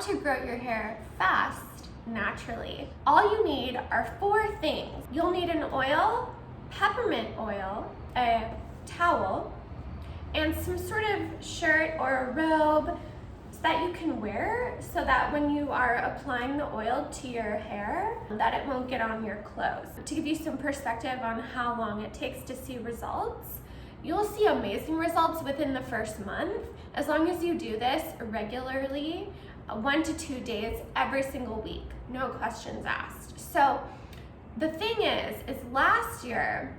to grow your hair fast naturally. All you need are 4 things. You'll need an oil, peppermint oil, a towel, and some sort of shirt or a robe that you can wear so that when you are applying the oil to your hair, that it won't get on your clothes. To give you some perspective on how long it takes to see results, you'll see amazing results within the first month as long as you do this regularly, 1 to 2 days every single week, no questions asked. So the thing is last year,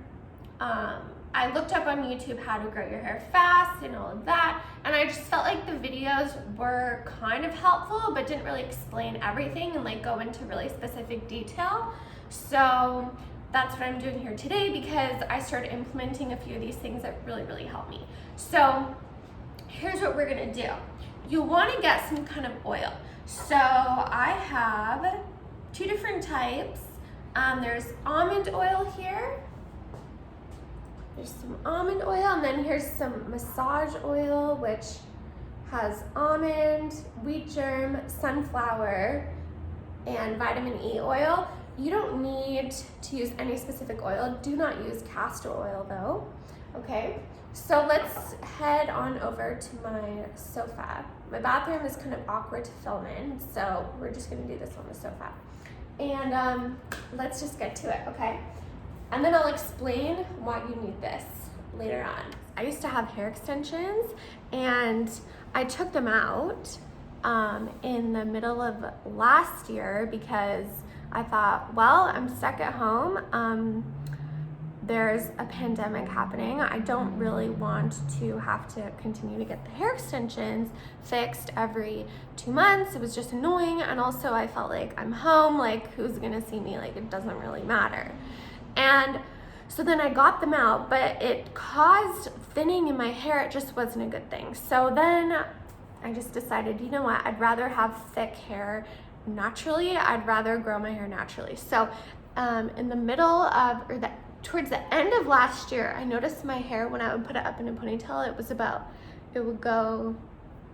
I looked up on YouTube how to grow your hair fast and all of that, and I just felt like the videos were kind of helpful but didn't really explain everything and like go into really specific detail. So that's what I'm doing here today because I started implementing a few of these things that really helped me. So here's what we're gonna do. You wanna get some kind of oil. So I have 2 different types. There's almond oil here. There's some almond oil, and then here's some massage oil, which has almond, wheat germ, sunflower, and vitamin E oil. You don't need to use any specific oil. Do not use castor oil though, okay? So let's head on over to my sofa. My bathroom is kind of awkward to film in, so we're just gonna do this on the sofa. And let's just get to it, okay? And then I'll explain why you need this later on. I used to have hair extensions and I took them out in the middle of last year because I thought, well, I'm stuck at home. There's a pandemic happening. I don't really want to have to continue to get the hair extensions fixed every 2 months. It was just annoying. And also I felt like I'm home, like who's gonna see me? Like it doesn't really matter. And so then I got them out, but it caused thinning in my hair. It just wasn't a good thing. So then I just decided, you know what? I'd rather have thick hair naturally. I'd rather grow my hair naturally. So in the middle of, towards the end of last year, I noticed my hair when I would put it up in a ponytail, it would go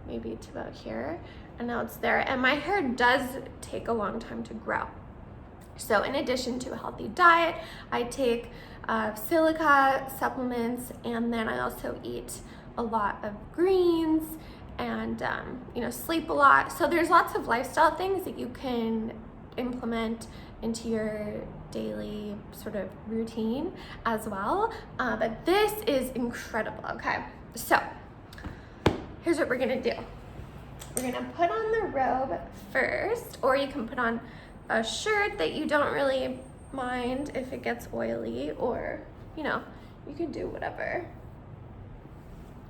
maybe to about here, and now it's there. And my hair does take a long time to grow. So in addition to a healthy diet, I take silica supplements, and then I also eat a lot of greens and sleep a lot. So there's lots of lifestyle things that you can implement into your daily sort of routine as well. But this is incredible, okay? So here's what we're gonna do. We're gonna put on the robe first, or you can put on a shirt that you don't really mind if it gets oily, or you can do whatever.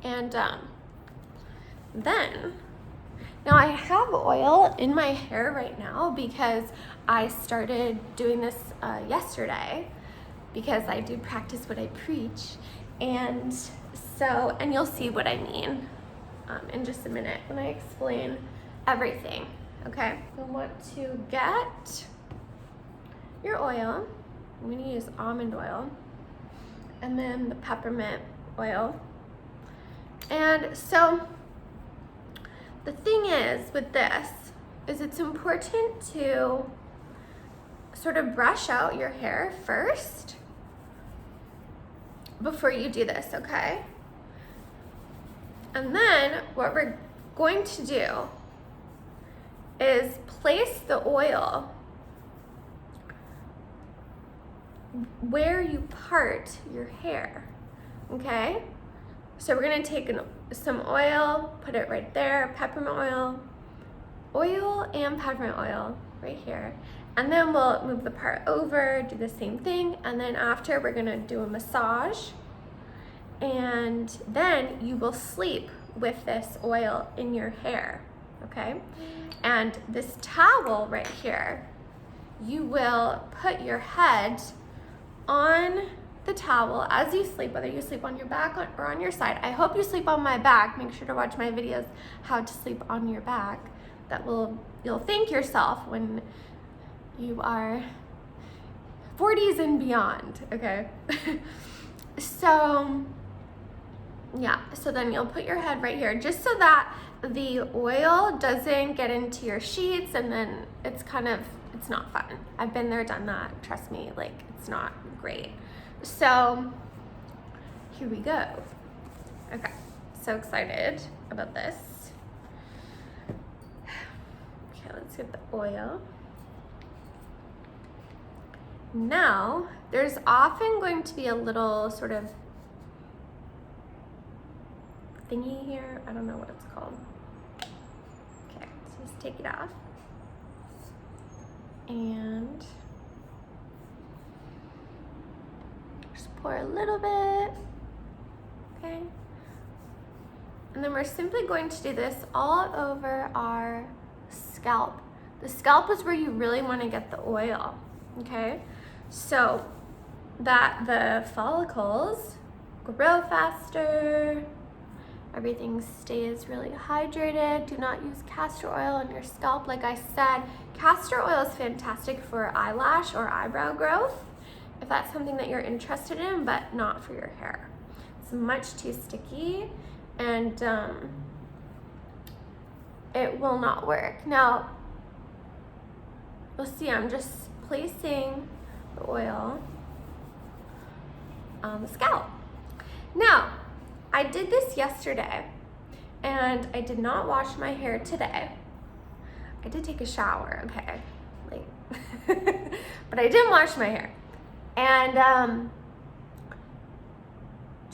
And then now I have oil in my hair right now because I started doing this yesterday because I do practice what I preach. And you'll see what I mean in just a minute when I explain everything. Okay, you want to get your oil. I'm going to use almond oil and then the peppermint oil. And so the thing is with this is it's important to sort of brush out your hair first before you do this, okay? And then what we're going to do is place the oil where you part your hair, okay? So we're gonna take some oil, put it right there, peppermint oil and peppermint oil right here. And then we'll move the part over, do the same thing, and then after we're gonna do a massage, and then you will sleep with this oil in your hair, okay? And this towel right here, you will put your head on the towel as you sleep, whether you sleep on your back or on your side. I hope you sleep on my back. Make sure to watch my videos how to sleep on your back. You'll thank yourself when you are 40s and beyond, okay? So yeah, so then you'll put your head right here just so that the oil doesn't get into your sheets and then it's not fun. I've been there, done that. Trust me, like, it's not great. So here we go. Okay, so excited about this. Okay, let's get the oil. Now, there's often going to be a little sort of thingy here. I don't know what it's called. Okay, so just take it off. And just pour a little bit. Okay. And then we're simply going to do this all over our scalp. The scalp is where you really want to get the oil, okay? So that the follicles grow faster, everything stays really hydrated. Do not use castor oil on your scalp. Like I said, castor oil is fantastic for eyelash or eyebrow growth, if that's something that you're interested in, but not for your hair. It's much too sticky and it will not work. Now, you'll see I'm just placing the oil on the scalp. Now, I did this yesterday and I did not wash my hair today. I did take a shower, okay, like, but I didn't wash my hair. And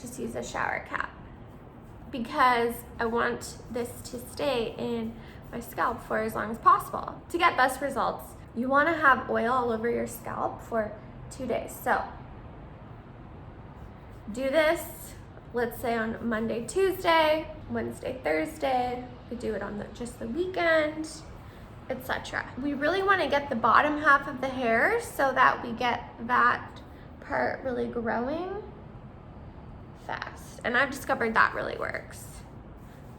just use a shower cap because I want this to stay in my scalp for as long as possible. To get best results, you want to have oil all over your scalp for 2 days. So do this, let's say on Monday, Tuesday, Wednesday, Thursday. You could do it on just the weekend, etc. We really want to get the bottom half of the hair so that we get that part really growing fast. And I've discovered that really works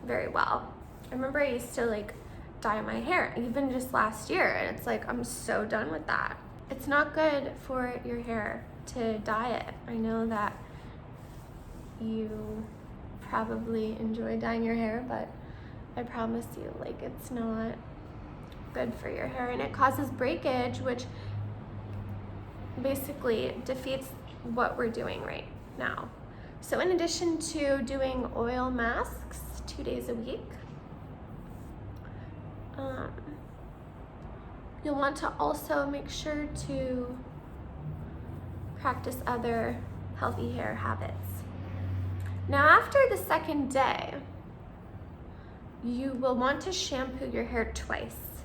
very well. I remember I used to like dye my hair even just last year, and it's like I'm so done with that. It's not good for your hair to dye it. I know that you probably enjoy dyeing your hair, but I promise you, like, it's not good for your hair, and it causes breakage, which basically defeats what we're doing right now. So in addition to doing oil masks 2 days a week, you'll want to also make sure to practice other healthy hair habits. Now, after the second day, you will want to shampoo your hair twice,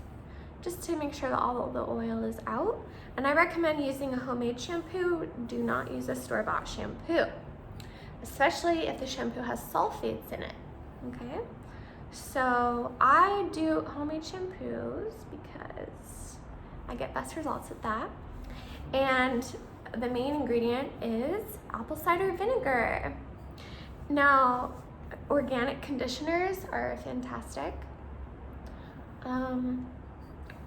just to make sure that all of the oil is out. And I recommend using a homemade shampoo. Do not use a store-bought shampoo, especially if the shampoo has sulfates in it, okay? So I do homemade shampoos because I get best results with that. And the main ingredient is apple cider vinegar. Now, organic conditioners are fantastic,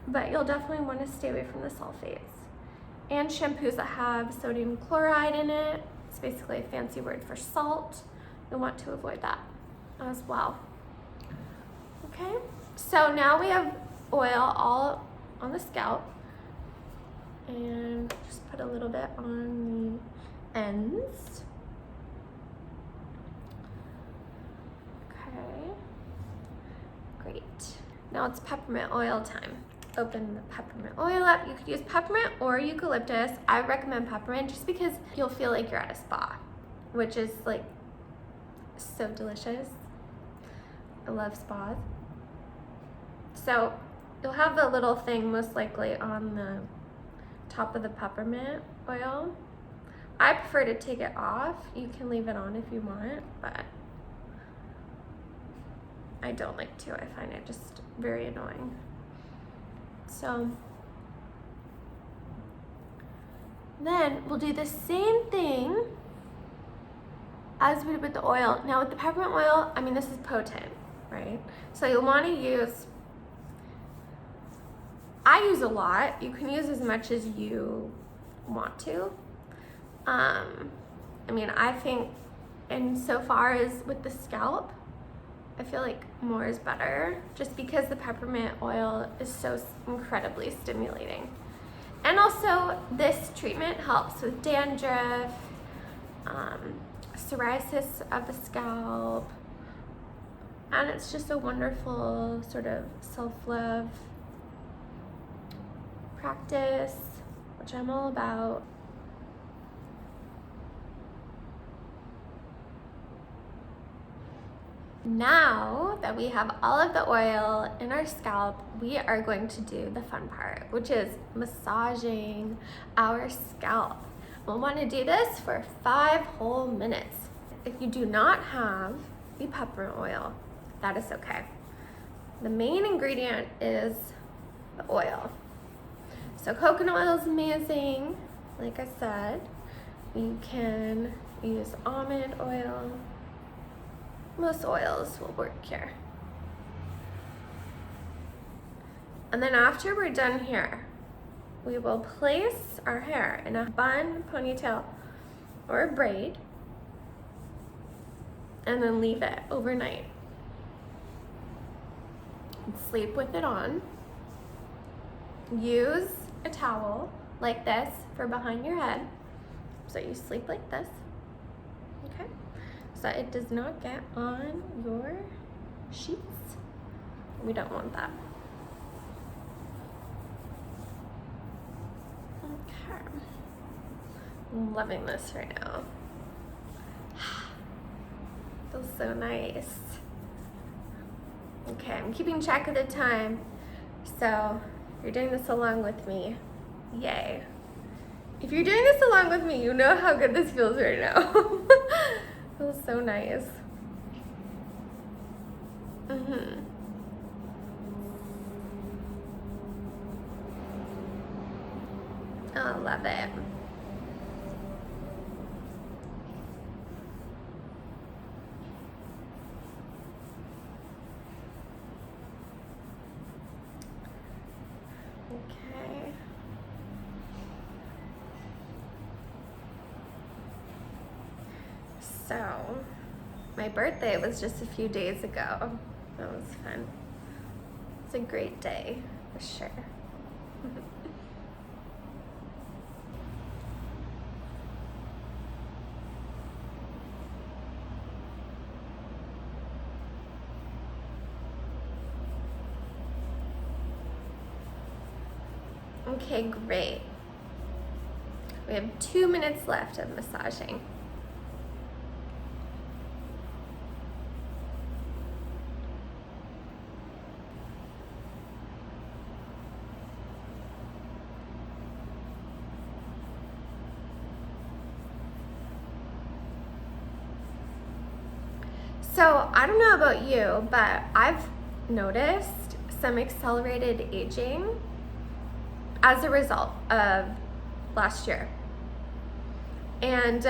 but you'll definitely want to stay away from the sulfates. And shampoos that have sodium chloride in it, it's basically a fancy word for salt, you'll want to avoid that as well. Okay, so now we have oil all on the scalp, and just put a little bit on the ends. Okay, great. Now it's peppermint oil time. Open the peppermint oil up. You could use peppermint or eucalyptus. I recommend peppermint just because you'll feel like you're at a spa, which is like so delicious. I love spas. So you'll have the little thing most likely on the top of the peppermint oil. I prefer to take it off. You can leave it on if you want, but I don't like to. I find it just very annoying. So then we'll do the same thing as we did with the oil. Now with the peppermint oil, I mean, this is potent, right? So you'll want to use, I use a lot. You can use as much as you want to. I mean, I think, and so far as with the scalp, I feel like more is better just because the peppermint oil is so incredibly stimulating. And also this treatment helps with dandruff, psoriasis of the scalp, and it's just a wonderful sort of self-love practice, which I'm all about. Now that we have all of the oil in our scalp, we are going to do the fun part, which is massaging our scalp. We'll want to do this for 5 whole minutes. If you do not have the peppermint oil, that is okay. The main ingredient is the oil. So coconut oil is amazing. Like I said, you can use almond oil. Most oils will work here. And then after we're done here, we will place our hair in a bun, ponytail, or a braid, and then leave it overnight. And sleep with it on. Use a towel like this for behind your head, so you sleep like this, okay? So it does not get on your sheets. We don't want that. Okay. I'm loving this right now. Feels so nice. Okay, I'm keeping track of the time. So if you're doing this along with me, yay. If you're doing this along with me, you know how good this feels right now. Feels so nice. Oh, love it. Okay. So, my birthday was just a few days ago. That was fun. It's a great day, for sure. Okay, great. We have 2 minutes left of massaging. So I don't know about you, but I've noticed some accelerated aging as a result of last year. And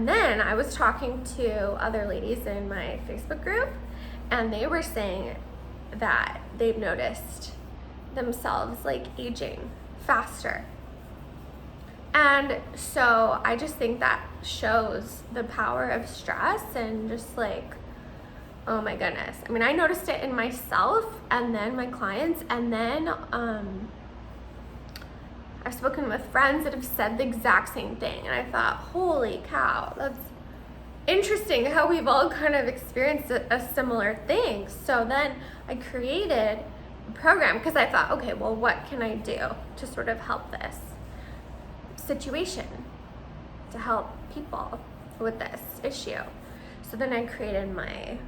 then I was talking to other ladies in my Facebook group, and they were saying that they've noticed themselves like aging faster. And so I just think that shows the power of stress and just like, oh my goodness. I mean, I noticed it in myself and then my clients, and then I've spoken with friends that have said the exact same thing, and I thought, holy cow, that's interesting how we've all kind of experienced a similar thing. So then I created a program because I thought, okay, well, what can I do to sort of help this situation, to help people with this issue? So then I created my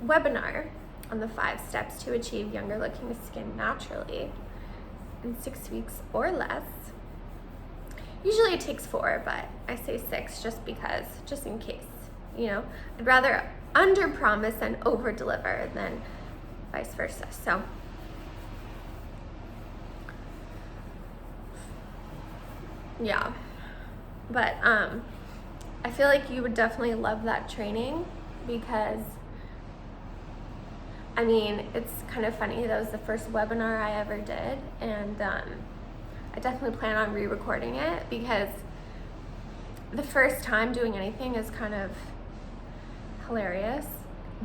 webinar on the 5 steps to achieve younger looking skin naturally in 6 weeks or less. Usually it takes 4, but I say 6 just because, just in case, you know. I'd rather under promise and over deliver than vice versa. So yeah, but I feel like you would definitely love that training because, I mean, it's kind of funny. That was the first webinar I ever did, and I definitely plan on re-recording it because the first time doing anything is kind of hilarious,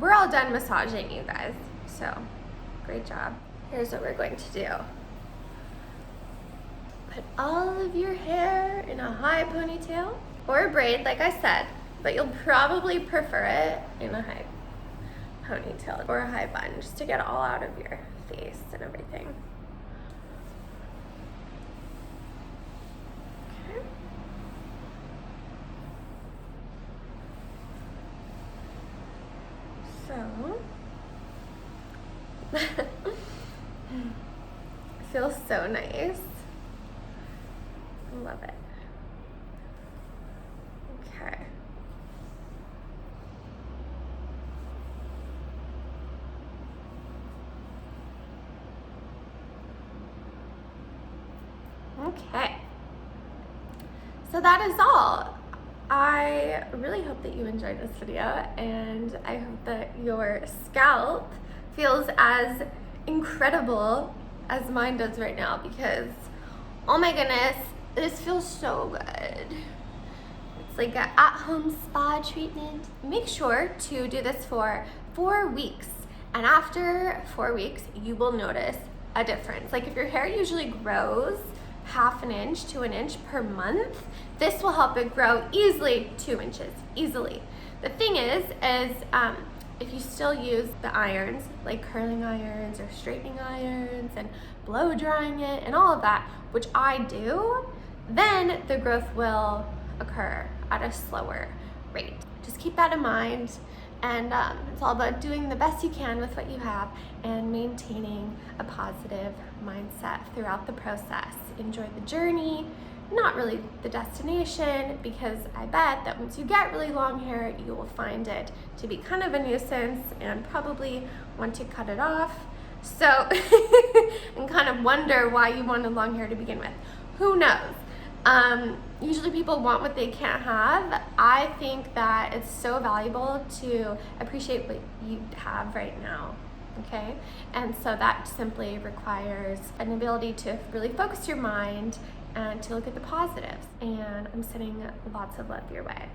we're all done massaging, you guys. So, great job. Here's what we're going to do. Put all of your hair in a high ponytail or a braid, like I said, but you'll probably prefer it in a high ponytail or a high bun, just to get all out of your face and everything. Okay. So, feels so nice. I love it. Okay. Okay. So that is all. I really hope that you enjoyed this video, and I hope that your scalp feels as incredible as mine does right now, because oh my goodness, this feels so good. It's like an at-home spa treatment. Make sure to do this for 4 weeks, and after 4 weeks you will notice a difference. Like if your hair usually grows ½ an inch to an inch per month, this will help it grow easily 2 inches, easily. The thing is if you still use the irons, like curling irons or straightening irons and blow drying it and all of that, which I do, then the growth will occur at a slower rate. Just keep that in mind, and it's all about doing the best you can with what you have and maintaining a positive mindset throughout the process. Enjoy the journey, not really the destination, because I bet that once you get really long hair, you will find it to be kind of a nuisance and probably want to cut it off. So, and kind of wonder why you wanted long hair to begin with. Who knows? Usually people want what they can't have. I think that it's so valuable to appreciate what you have right now. Okay, and so that simply requires an ability to really focus your mind and to look at the positives. And I'm sending lots of love your way.